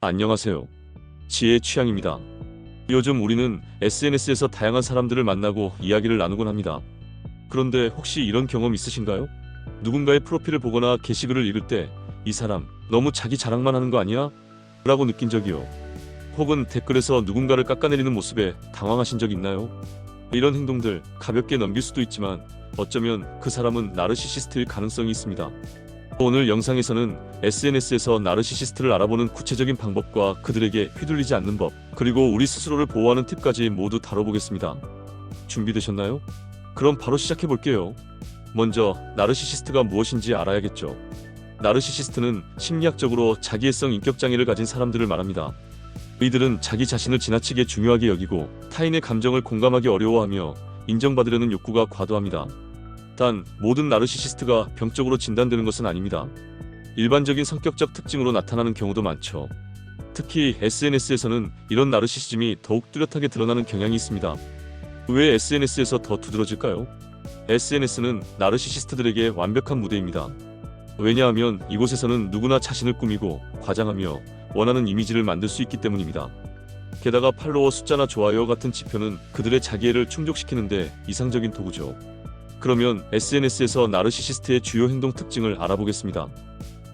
안녕하세요. 지혜 취향입니다. 요즘 우리는 SNS에서 다양한 사람들을 만나고 이야기를 나누곤 합니다. 그런데 혹시 이런 경험 있으신가요? 누군가의 프로필을 보거나 게시글을 읽을 때 이 사람 너무 자기 자랑만 하는 거 아니야? 라고 느낀 적이요. 혹은 댓글에서 누군가를 깎아내리는 모습에 당황하신 적 있나요? 이런 행동들 가볍게 넘길 수도 있지만 어쩌면 그 사람은 나르시시스트일 가능성이 있습니다. 오늘 영상에서는 SNS에서 나르시시스트를 알아보는 구체적인 방법과 그들에게 휘둘리지 않는 법, 그리고 우리 스스로를 보호하는 팁까지 모두 다뤄보겠습니다. 준비되셨나요? 그럼 바로 시작해볼게요. 먼저 나르시시스트가 무엇인지 알아야겠죠. 나르시시스트는 심리학적으로 자기애성 인격장애를 가진 사람들을 말합니다. 이들은 자기 자신을 지나치게 중요하게 여기고 타인의 감정을 공감하기 어려워하며 인정받으려는 욕구가 과도합니다. 단, 모든 나르시시스트가 병적으로 진단되는 것은 아닙니다. 일반적인 성격적 특징으로 나타나는 경우도 많죠. 특히 SNS에서는 이런 나르시시즘이 더욱 뚜렷하게 드러나는 경향이 있습니다. 왜 SNS에서 더 두드러질까요? SNS는 나르시시스트들에게 완벽한 무대입니다. 왜냐하면 이곳에서는 누구나 자신을 꾸미고 과장하며 원하는 이미지를 만들 수 있기 때문입니다. 게다가 팔로워 숫자나 좋아요 같은 지표는 그들의 자기애를 충족시키는데 이상적인 도구죠. 그러면 SNS에서 나르시시스트의 주요 행동 특징을 알아보겠습니다.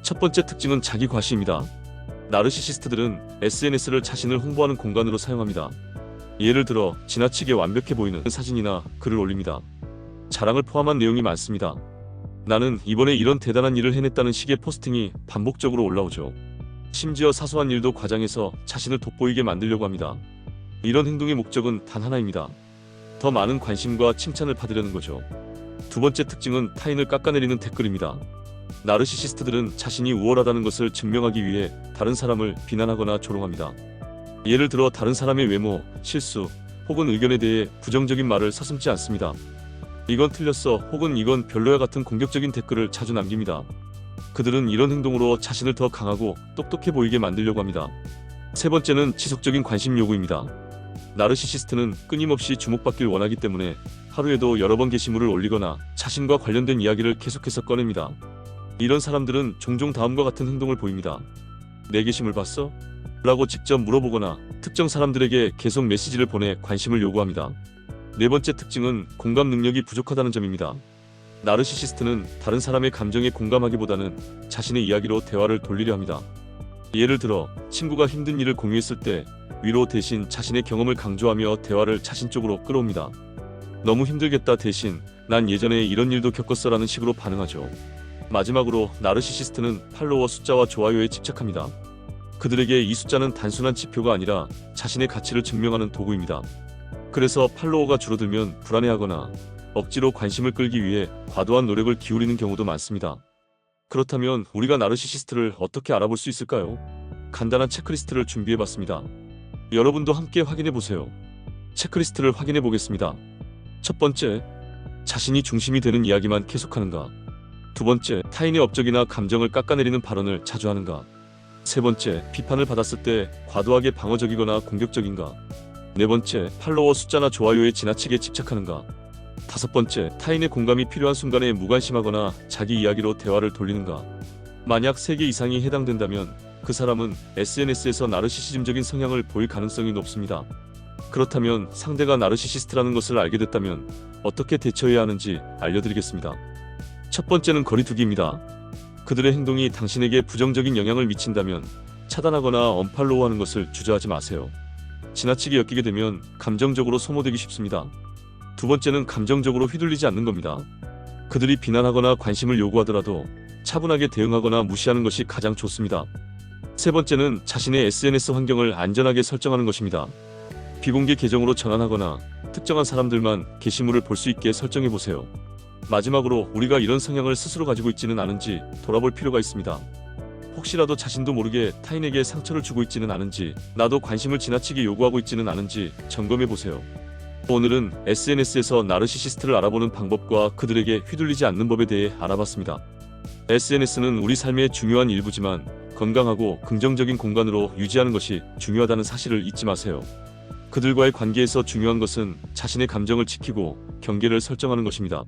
첫 번째 특징은 자기 과시입니다. 나르시시스트들은 SNS를 자신을 홍보하는 공간으로 사용합니다. 예를 들어 지나치게 완벽해 보이는 사진이나 글을 올립니다. 자랑을 포함한 내용이 많습니다. 나는 이번에 이런 대단한 일을 해냈다는 식의 포스팅이 반복적으로 올라오죠. 심지어 사소한 일도 과장해서 자신을 돋보이게 만들려고 합니다. 이런 행동의 목적은 단 하나입니다. 더 많은 관심과 칭찬을 받으려는 거죠. 두 번째 특징은 타인을 깎아내리는 댓글입니다. 나르시시스트들은 자신이 우월하다는 것을 증명하기 위해 다른 사람을 비난하거나 조롱합니다. 예를 들어 다른 사람의 외모, 실수, 혹은 의견에 대해 부정적인 말을 서슴지 않습니다. 이건 틀렸어, 혹은 이건 별로야 같은 공격적인 댓글을 자주 남깁니다. 그들은 이런 행동으로 자신을 더 강하고 똑똑해 보이게 만들려고 합니다. 세 번째는 지속적인 관심 요구입니다. 나르시시스트는 끊임없이 주목받길 원하기 때문에 하루에도 여러 번 게시물을 올리거나 자신과 관련된 이야기를 계속해서 꺼냅니다. 이런 사람들은 종종 다음과 같은 행동을 보입니다. 내 게시물 봤어? 라고 직접 물어보거나 특정 사람들에게 계속 메시지를 보내 관심을 요구합니다. 네 번째 특징은 공감 능력이 부족하다는 점입니다. 나르시시스트는 다른 사람의 감정에 공감하기보다는 자신의 이야기로 대화를 돌리려 합니다. 예를 들어 친구가 힘든 일을 공유했을 때 위로 대신 자신의 경험을 강조하며 대화를 자신 쪽으로 끌어옵니다. 너무 힘들겠다 대신 난 예전에 이런 일도 겪었어 라는 식으로 반응하죠. 마지막으로 나르시시스트는 팔로워 숫자와 좋아요에 집착합니다. 그들에게 이 숫자는 단순한 지표가 아니라 자신의 가치를 증명하는 도구입니다. 그래서 팔로워가 줄어들면 불안해하거나 억지로 관심을 끌기 위해 과도한 노력을 기울이는 경우도 많습니다. 그렇다면 우리가 나르시시스트를 어떻게 알아볼 수 있을까요? 간단한 체크리스트를 준비해봤습니다. 여러분도 함께 확인해보세요. 체크리스트를 확인해보겠습니다. 첫 번째, 자신이 중심이 되는 이야기만 계속하는가. 두 번째, 타인의 업적이나 감정을 깎아내리는 발언을 자주 하는가. 세 번째, 비판을 받았을 때 과도하게 방어적이거나 공격적인가. 네 번째, 팔로워 숫자나 좋아요에 지나치게 집착하는가. 다섯 번째, 타인의 공감이 필요한 순간에 무관심하거나 자기 이야기로 대화를 돌리는가. 만약 3개 이상이 해당된다면 그 사람은 SNS에서 나르시시즘적인 성향을 보일 가능성이 높습니다. 그렇다면 상대가 나르시시스트라는 것을 알게 됐다면 어떻게 대처해야 하는지 알려드리겠습니다. 첫 번째는 거리두기입니다. 그들의 행동이 당신에게 부정적인 영향을 미친다면 차단하거나 언팔로우하는 것을 주저하지 마세요. 지나치게 엮이게 되면 감정적으로 소모되기 쉽습니다. 두 번째는 감정적으로 휘둘리지 않는 겁니다. 그들이 비난하거나 관심을 요구하더라도 차분하게 대응하거나 무시하는 것이 가장 좋습니다. 세 번째는 자신의 SNS 환경을 안전하게 설정하는 것입니다. 비공개 계정으로 전환하거나 특정한 사람들만 게시물을 볼 수 있게 설정해보세요. 마지막으로 우리가 이런 성향을 스스로 가지고 있지는 않은지 돌아볼 필요가 있습니다. 혹시라도 자신도 모르게 타인에게 상처를 주고 있지는 않은지, 나도 관심을 지나치게 요구하고 있지는 않은지 점검해보세요. 오늘은 SNS에서 나르시시스트를 알아보는 방법과 그들에게 휘둘리지 않는 법에 대해 알아봤습니다. SNS는 우리 삶의 중요한 일부지만 건강하고 긍정적인 공간으로 유지하는 것이 중요하다는 사실을 잊지 마세요. 그들과의 관계에서 중요한 것은 자신의 감정을 지키고 경계를 설정하는 것입니다.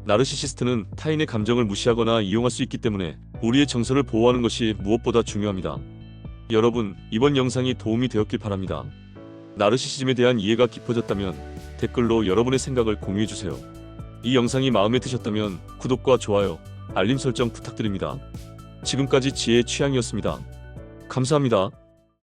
나르시시스트는 타인의 감정을 무시하거나 이용할 수 있기 때문에 우리의 정서를 보호하는 것이 무엇보다 중요합니다. 여러분, 이번 영상이 도움이 되었길 바랍니다. 나르시시즘에 대한 이해가 깊어졌다면 댓글로 여러분의 생각을 공유해주세요. 이 영상이 마음에 드셨다면 구독과 좋아요, 알림 설정 부탁드립니다. 지금까지 지혜의 취향이었습니다. 감사합니다.